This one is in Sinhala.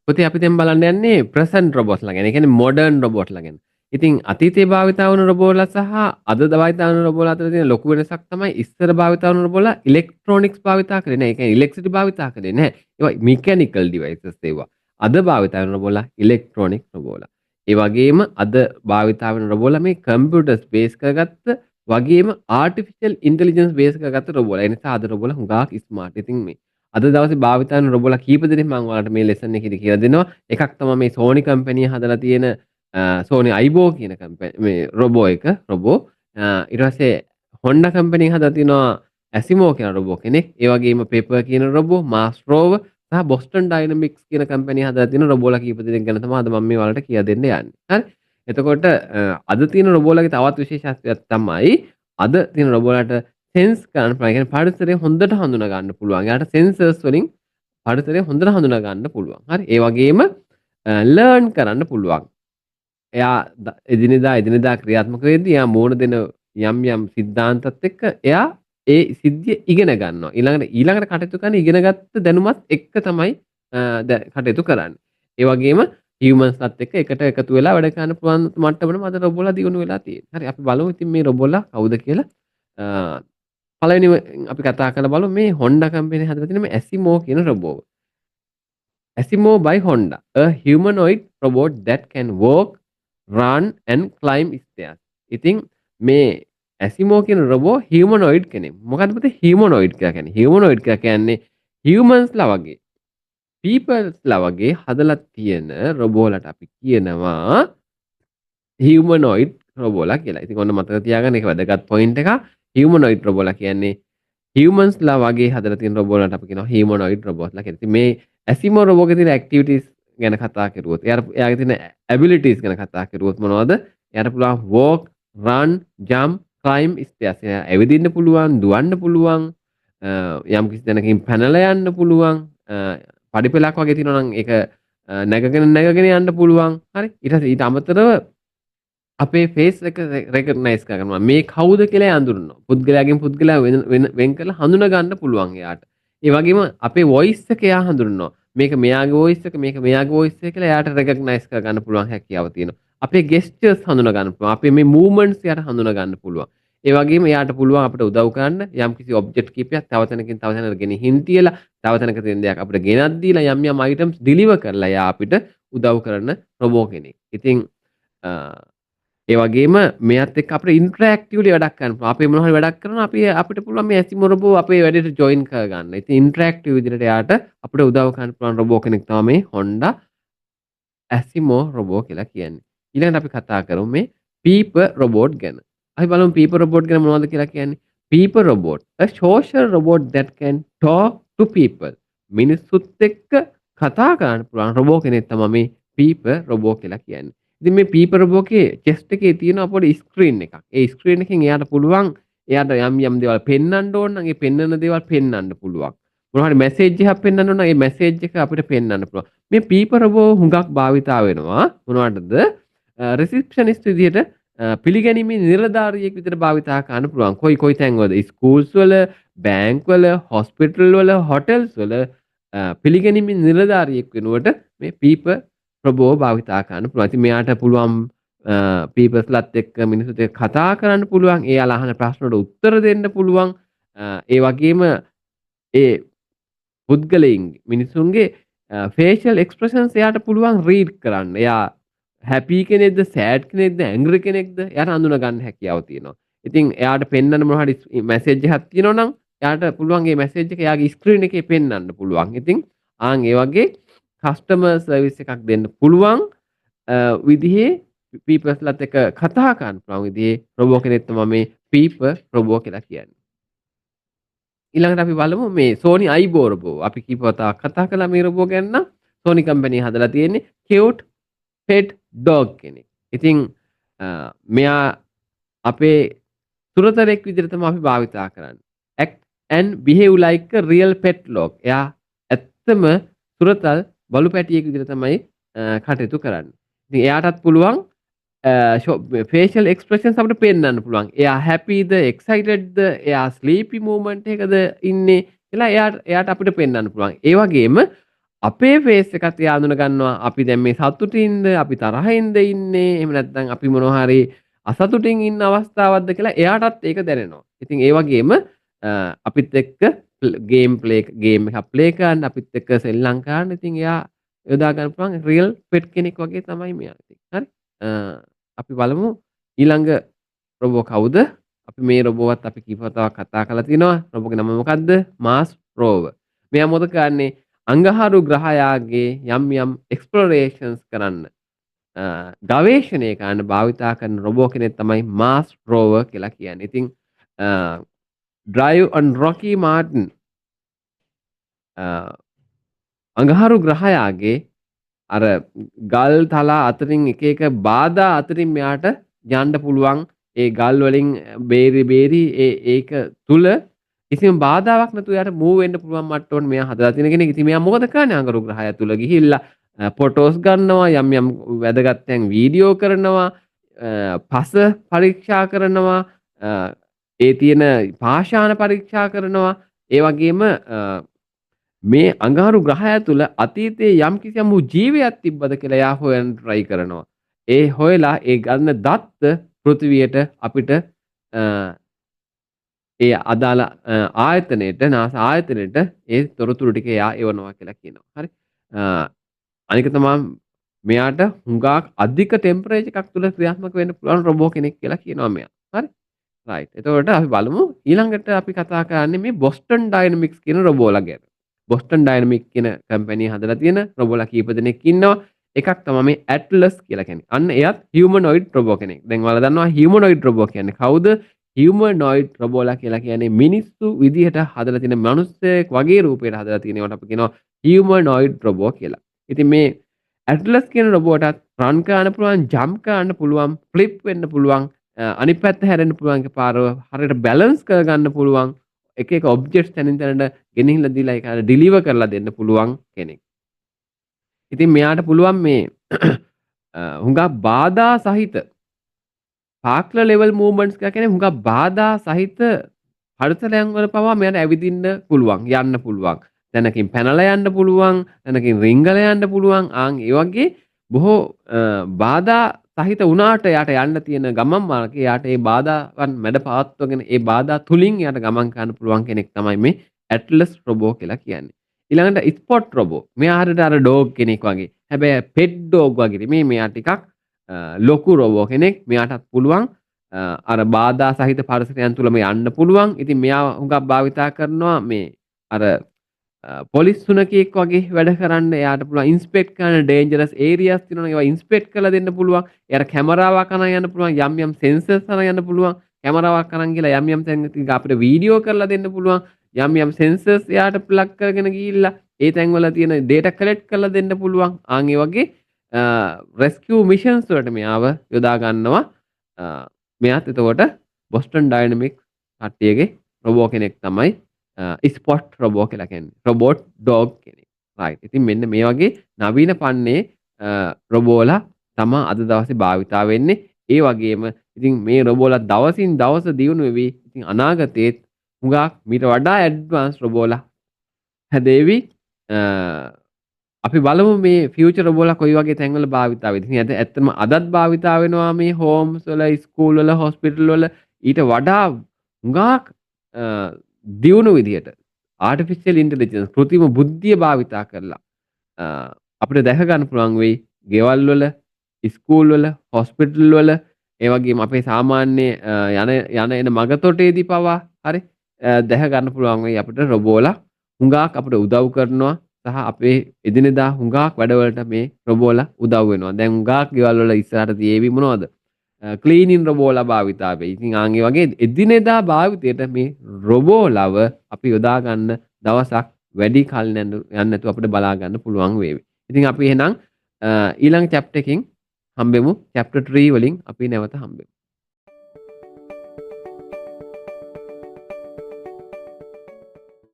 පොතේ අපි දැන් බලන්න යන්නේ ප්‍රසන්ට් රොබෝට්ලා ගැන. ඒ කියන්නේ මොඩර්න් රොබෝට්ලා ගැන. ඉතින් අතීතයේ භාවිතා වුණු රොබෝලා සහ අද භාවිතා වුණු රොබෝලා අතර තියෙන ලොකු වෙනසක් තමයි ඉස්සර භාවිතා වුණු රොබෝලා ඉලෙක්ට්‍රොනික්ස් භාවිතා කරේ නැහැ. ඒ කියන්නේ ඉලෙක්ට්‍රිසිටි භාවිතා කරේ නැහැ. ඒවා මෙකැනිකල් ඩිවයිසස් ඒවා. අද භාවිතා වෙන රොබෝලා ඉලෙක්ට්‍රොනික රොබෝලා. ඒ වගේම අද භාවිතා වෙන රොබෝලා මේ කම්පියුටර්ස් බේස් කරගත්ත වගේම ආටිෆිෂියල් ඉන්ටෙලිජන්ස් බේස් කරගත්ත රොබෝලා. ඒ නිසා අද රොබෝලා හුඟක් ස්මාර්ට්. ඉතින් මේ අද දවසේ භාවිතා වෙන රොබෝලා කීප දෙනෙක් මම ඔයාලට මේ ලෙසන් එකේදී කියලා දෙනවා. එකක් තමයි මේ Sony කම්පැනි හදලා තියෙන Sony Aibo කියන මේ රොබෝ. ඊට පස්සේ Honda කම්පැනි හදලා තිනවා Asimo කියන රොබෝ කෙනෙක්. ඒ වගේම Pepper කියන රොබෝ, Mars Rover සහ Boston Dynamics කියන කම්පැනි හදලා තියෙන රොබෝලා කීප දෙනෙක් ගැන තමයි අද මම මේ ඔයාලට කියලා දෙන්න යන්නේ. හරි. එතකොට අද තියෙන රොබෝලාගේ තවත් විශේෂත්වයක් තමයි අද තියෙන රොබෝලාට සෙන්ස් කරන්න පුළුවන්. ඒ කියන්නේ පරිසරය හොඳට හඳුනා ගන්න පුළුවන්. එයාට සෙන්සර්ස් වලින් පරිසරය හොඳට හඳුනා ගන්න පුළුවන්. හරි. ඒ වගේම ලර්න් කරන්න පුළුවන්. එයා එදිනෙදා ක්‍රියාත්මක වෙද්දී එයා මෝන දෙන යම් සිද්ධාන්තත් එක්ක එයා ඒ සිද්ධිය ඉගෙන ගන්නවා. ඊළඟට කටයුතු කරන ඉගෙනගත්ත දැනුමත් එක්ක තමයි කටයුතු කරන්නේ. ඒ වගේම හියුමන්ස්ලත් එක්ක එකට එකතු වෙලා වැඩ කරන්න පුළුවන් මට්ටමට අද රොබෝලා දියුණු වෙලා තියෙනවා. හරි. අපි බලමු ඉතින් මේ රොබෝලා කවුද කියලා. පළවෙනිව අපි කතා කරලා බලමු මේ Honda කම්පැනි හදලා තියෙන මේ Asimo කියන රොබෝව. Asimo by Honda, a humanoid robot that can walk, run and climb stairs. ඉතින් මේ Asimo කියන රොබෝ humanoid කෙනෙක්. මොකද්ද පුතේ humanoid කියලා කියන්නේ? humanoid කියලා කියන්නේ humans ලා වගේ, peoples ලා වගේ හදලා තියෙන රොබෝලට අපි කියනවා humanoid රොබෝලා කියලා. ඉතින් ඔන්න මතක තියාගන්න ඒක වැදගත් පොයින්ට් එකක්. humanoid රොබෝලා කියන්නේ humans ලා වගේ හදලා තියෙන රොබෝලට අපි කියනවා humanoid robotලා කියලා. ඉතින් මේ Asimo රොබෝගේ තියෙන activities ගැන කතා කරුවොත් එයාගේ තියෙන abilities ගැන කතා කරුවොත් මොනවද? එයාට පුළුවන් walk, run, jump, climb stairs. එයා ඇවිදින්න පුළුවන්, දුවන්න පුළුවන්, යම් කිසි තැනකින් පැනලා යන්න පුළුවන්, පඩිපෙලක් වගේ තියෙනවා නම් ඒක නැගගෙන යන්න පුළුවන්. හරි. ඊට අමතරව අපේ ෆේස් එක රෙකග්නයිස් කරගන්නවා. මේ කවුද කියලා අඳුරනවා. පුද්ගලයාගෙන් පුද්ගලයා වෙන් කරලා හඳුනා ගන්න පුළුවන් එයාට. ඒ වගේම අපේ වොයිස් එක එයා හඳුනනවා. මේක මෙයාගේ වොයිස් එක, මේක මෙයාගේ වොයිස් එක කියලා එයාට රෙකග්නයිස් කරගන්න පුළුවන් හැකියාව තියෙනවා. අපේ ගෙස්චර්ස් හඳුනා ගන්න පුළුවන්. අපේ මේ මූවමන්ට්ස් එයාට හඳුනා ගන්න පුළුවන්. ඒ වගේම එයාට පුළුවන් අපිට උදව් කරන්න යම්කිසි ඔබ්ජෙක්ට් කීපයක් තව තැනකින් තව තැනකට ගෙනිහින් තියලා, තව තැනක තියෙන දෙයක් අපිට ගෙනත් දීලා යම් අයිටම්ස් ඩිලිවර් කරලා එයා අපිට උදව් කරන රොබෝ කෙනෙක්. ඉතින් ඒ වගේම මෙයත් එක්ක අපිට ඉන්ටරැක්ටිව්ලි වැඩක් කරන්න පුළුවන්. අපි මොනවා හරි වැඩක් කරනවා අපිට පුළුවන් මේ Asimo රොබෝ අපේ වැඩේට ජොයින් කරගන්න. ඉතින් ඉන්ටරැක්ටිව් විදිහට එයාට අපිට උදව් කරන්න පුළුවන් රොබෝ කෙනෙක් තමයි මේ Honda Asimo රොබෝ කියලා කියන්නේ. ඊළඟට අපි කතා කරමු මේ Pepper robot ගැන. අපි බලමු Pepper robot ගැන මොනවද කියලා කියන්නේ. Pepper robot, a social robot that can talk to people. මිනිස්සුත් එක්ක කතා කරන්න පුළුවන් රොබෝ කෙනෙක් තමයි මේ Pepper robot කියලා කියන්නේ. ඉතින් මේ Pepper robotගේ chest එකේ තියෙන පොඩි ස්ක්‍රීන් එකක්. ඒ ස්ක්‍රීන් එකෙන් එයාට පුළුවන් එයාට යම් දේවල් පෙන්වන්න ඕන නම් ඒ පෙන්වන දේවල් පෙන්වන්න පුළුවන්. මොනවා හරි මැසේජ් එකක් පෙන්වන්න ඕන නම් ඒ මැසේජ් එක අපිට පෙන්වන්න පුළුවන්. මේ Pepper robot හුඟක් භාවිතා වෙනවා මොනවටද? රිසෙප්ෂනිස්ට් විදිහට පිළිගැනීමේ නිලධාරියෙක් විදිහට භාවිතා කරන්න පුළුවන්. කොයි තැන්වලද? ස්කූල්ස් වල, බැංක් වල, හොස්පිටල් වල, හොටෙල්ස් වල පිළිගැනීමේ නිලධාරියෙක් වෙනුවට මේ Pepper රොබෝ භාවිතා කරන්න පුළුවන්. ඉතින් මෙයාට පුළුවන් පීපල්ස්ලත් එක්ක මිනිස්සුත් එක්ක කතා කරන්න පුළුවන්. එයාලා අහන ප්‍රශ්න වලට උත්තර දෙන්න පුළුවන්. ඒ වගේම ඒ පුද්ගලයන් මිනිසුන්ගේ ෆේෂියල් එක්ස්ප්‍රෙෂන්ස් එයාට පුළුවන් රීඩ් කරන්න. එයා හැපි කෙනෙක්ද, සෑඩ් කෙනෙක්ද, ඇන්ග්‍රි කෙනෙක්ද එයාට හඳුනා ගන්න හැකියාව තියෙනවා. ඉතින් එයාට පෙන්වන්න මොනවා හරි මැසේජ් එකක් තියෙනවා නම් එයාට පුළුවන් මේ මැසේජ් එක එයාගේ ස්ක්‍රීන් එකේ පෙන්වන්න පුළුවන්. ඉතින් ඒ වගේ කස්ටමර් සර්විස් එකක් දෙන්න පුළුවන් විදිහේ පීපල්ස්ලත් එක්ක කතා කරන්න පුළුවන් විදිහේ රොබෝ කෙනෙක් තමයි මේ Pepper රොබෝ කියලා කියන්නේ. ඊළඟට අපි බලමු මේ Sony Aibo රොබෝ. අපි කීපවතාවක් කතා කළා මේ රොබෝ ගැන නම් Sony කම්පැනි හදලා තියෙන්නේ cute pet dog කෙනෙක්. ඉතින් මෙයා අපේ සුරතරෙක් විදිහට තමයි අපි භාවිතා කරන්නේ. Act and behave like a real pet dog. එයා ඇත්තම සුරතල් බලු පැටියෙක් විදිහට තමයි කටයුතු කරන්නේ. ඉතින් එයාටත් පුළුවන් ෆේෂියල් එක්ස්ප්‍රෙෂන්ස් අපිට පෙන්වන්න පුළුවන්. එයා හැපිද, එක්සයිටඩ්ද, එයා ස්ලීපි මූවමන්ට් එකකද ඉන්නේ කියලා එයාට අපිට පෙන්වන්න පුළුවන්. ඒ වගේම අපේ ෆේස් එකත් එයා අඳුන ගන්නවා. අපි දැන් මේ සතුටින්ද, අපි තරහින්ද ඉන්නේ, එහෙම නැත්නම් අපි මොනවා හරි අසතුටින් ඉන්න අවස්ථාවක්ද කියලා එයාටත් ඒක දැනෙනවා. ඉතින් ඒ වගේම අපිත් එක්ක ගේම් එකක් ප්ලේ කරන්න, අපිත් එක්ක සෙල්ලම් කරන්න ඉතින් එයා යොදා ගන්න පුළුවන් රියල් පෙට් කෙනෙක් වගේ තමයි මෙයා ඉතින්. හරි. අ අපි බලමු ඊළඟ රොබෝ කවුද? අපි මේ රොබෝවත් අපි කීප වතාවක් කතා කරලා තිනවා. රොබෝගේ නම මොකද්ද? මාස් රෝවර්. මෙයා මොකද කරන්නේ? අඟහරු ග්‍රහයාගේ යම් යම් එක්ස්ප්ලොරේෂන්ස් කරන්න ගවේෂණය කරන්න භාවිතා කරන රොබෝ කෙනෙක් තමයි මාස් රෝවර් කියලා කියන්නේ. ඉතින් ඩ්‍රයිව් ඔන් රොකි මාර්ටින් අඟහරු ග්‍රහයාගේ අර ගල් තලා අතරින් එක එක බාධා අතරින් මෙයාට යන්න පුළුවන්. ඒ ගල් වලින් බේරි ඒක තුල කිසිම බාධාවක් නැතුව එයාට මූව් වෙන්න පුළුවන් මට්ටමට මෙයා හදලා තියෙන කෙනෙක්. ඉතින් මෙයා මොකද කරන්නේ? අඟහරු ග්‍රහය තුල ගිහිල්ලා ෆොටෝස් ගන්නවා, යම් යම් වැදගත් තැන් වීඩියෝ කරනවා, පස පරීක්ෂා කරනවා, ඒ තියෙන පාෂාණ පරීක්ෂා කරනවා. ඒ වගේම මේ අඟහරු ග්‍රහය තුල අතීතයේ යම්කිසි ජීවයක් තිබ්බද කියලා එයා හොයන්න try කරනවා. ඒ හොයලා ඒ ගන්න දත්ත පෘථිවියට අපිට ඒ අදාළ ආයතනයට NASA ආයතනයට ඒ තොරතුරු ටික එයා එවනවා කියලා කියනවා. හරි. අනික තමයි මෙයාට හුඟක් අධික ටෙම්පරේචර් එකක් තුල ක්‍රියාත්මක වෙන්න පුළුවන් රොබෝ කෙනෙක් කියලා කියනවා මෙයා. හරි. රයිට්. එතකොට අපි බලමු ඊළඟට අපි කතා කරන්නේ මේ බොස්ටන් ඩයිනමික්ස් කියන රොබෝලා ගැන. බොස්ටන් ඩයිනමික් කියන කම්පැනි හදලා තියෙන රොබෝලා කීප දෙනෙක් ඉන්නවා. එකක් තමයි මේ ඇට්ලස් කියලා කියන්නේ. අන්න එයත් හියුමනොයිඩ් රොබෝ කෙනෙක්. දැන් ඔයාලා දන්නවා හියුමනොයිඩ් රොබෝ කියන්නේ කවුද? හියුමනොයිඩ් රොබෝලා කියලා කියන්නේ මිනිස්සු විදිහට හදලා තියෙන මිනිස්සෙක් වගේ රූපයකට හදලා තියෙන ඒවට අපි කියනවා හියුමනොයිඩ් රොබෝ කියලා. ඉතින් මේ ඇට්ලස් කියන රොබෝටත් රන් කරන්න පුළුවන්, ජම්ප් කරන්න පුළුවන්, ෆ්ලිප් වෙන්න පුළුවන්, අනිත් පැත්ත හැරෙන්න පුළුවන් එකපාරව හරියට බැලන්ස් කරගන්න පුළුවන්. එක එක ඔබ්ජෙක්ට්ස් තැනින් තැනට ගෙනහිල්ලා දීලා ඒක ඩිලිවර් කරලා දෙන්න පුළුවන් කෙනෙක්. ඉතින් මෙයාට පුළුවන් මේ හුඟක් බාධා සහිත පාක්ලර් ලෙවල් මූව්මන්ට්ස් කියලා කියන්නේ හුඟක් බාධා සහිත පරිසරයන් වල පවා මෙයාට ඇවිදින්න පුළුවන්, යන්න පුළුවන්. තැනකින් පැනලා යන්න පුළුවන්, තැනකින් රිංගලා යන්න පුළුවන්. ඒ වගේ බොහෝ බාධා සහිත වුණාට යාට යන්න තියෙන ගමන් මාර්ගයේ යාට ඒ බාධාවන් මැඩ පවත්වගෙන ඒ බාධා තුලින් යාට ගමන් කරන්න පුළුවන් කෙනෙක් තමයි මේ ඇට්ලස් රොබෝ කියලා කියන්නේ. ඊළඟට ස්පොට් රොබෝ. මෙයා හරියට අර ඩොග් කෙනෙක් වගේ. හැබැයි පෙට් ඩොග් වගේ නෙමෙයි. මෙයා ටිකක් ලොකු රොබෝ කෙනෙක්. මෙයාටත් පුළුවන් අර බාධා සහිත පරිසරයන් තුලම යන්න පුළුවන්. ඉතින් මෙයා හුඟක් භාවිතා කරනවා මේ අර පොලිස් සුනකයෙක් වගේ වැඩ කරන්න. එයාට පුළුවන් ඉන්ස්පෙක්ට් කරන ඩේන්ජරස් ඒරියාස් තියෙනවනේ ඒවා ඉන්ස්පෙක්ට් කරලා දෙන්න පුළුවන්. එයාට කැමරාවක් අරන් යන්න පුළුවන්. යම් සෙන්සර්ස් අරන් යන්න පුළුවන්. කැමරාවක් අරන් ගිහලා යම් තැන් ටික අපිට වීඩියෝ කරලා දෙන්න පුළුවන්. යම් සෙන්සර්ස් එයාට ප්ලග් කරගෙන ගිහිල්ලා ඒ තැන්වල තියෙන data collect කරලා දෙන්න පුළුවන්. ඒ වගේ rescue missions වලට මෙයාව යොදා ගන්නවා. මෙයාත් එතකොට බොස්ටන් ඩයිනමික්ස් කට්ටියගේ රොබෝ කෙනෙක් තමයි ස්පොට් රොබෝ කියලා කියන්නේ. රොබෝට් ඩොග් කෙනෙක්. රයිට්. ඉතින් මෙන්න මේ වගේ නවීන පන්නේ රොබෝලා තමයි අද දවසේ භාවිතා වෙන්නේ. ඒ වගේම ඉතින් මේ රොබෝලා දවසින් දවස දියුණු වෙවි. ඉතින් අනාගතයේත් හුඟක් මීට වඩා ඇඩ්වාන්ස් රොබෝලා හැදේවි. අපි බලමු මේ ෆියුචර් රොබෝලා කොයි වගේ තැන්වල භාවිතා වෙයිද. ඉතින් ඇත්තටම අදත් භාවිතා වෙනවා මේ හෝම්ස් වල, ස්කූල් වල, හොස්පිටල් වල ඊට වඩා හුඟක් දියුණු විදියට ආටිෆිෂියල් ඉන්ටෙලිජන්ස් කෘත්‍රිම බුද්ධිය භාවිතා කරලා අපිට දැක ගන්න පුළුවන් වෙයි ගෙවල් වල, ස්කූල් වල, හොස්පිටල් වල, ඒ වගේම අපේ සාමාන්‍ය යන එන මගතොටේදී පවා හරි දැක ගන්න පුළුවන් වෙයි අපිට රොබෝලා හුඟක් අපිට උදව් කරනවා සහ අපේ එදිනෙදා හුඟක් වැඩවලට මේ රොබෝලා උදව් වෙනවා. දැන් හුඟක් ගෙවල් වල ඉස්සරහට තියේවි මොනවද? ක්ලීනින් රොබෝලා භාවිතා වෙයි. ඉතින් ඒ වගේ එදිනෙදා භාවිතයට මේ රොබෝලව අපි යොදා ගන්න දවසක් වැඩි කල් යන්නේ නැතුව අපිට බලා ගන්න පුළුවන් වේවි. ඉතින් අපි එහෙනම් ඊළඟ චැප්ටර් එකකින් හම්බෙමු. චැප්ටර් 3 වලින් අපි නැවත හම්බෙමු.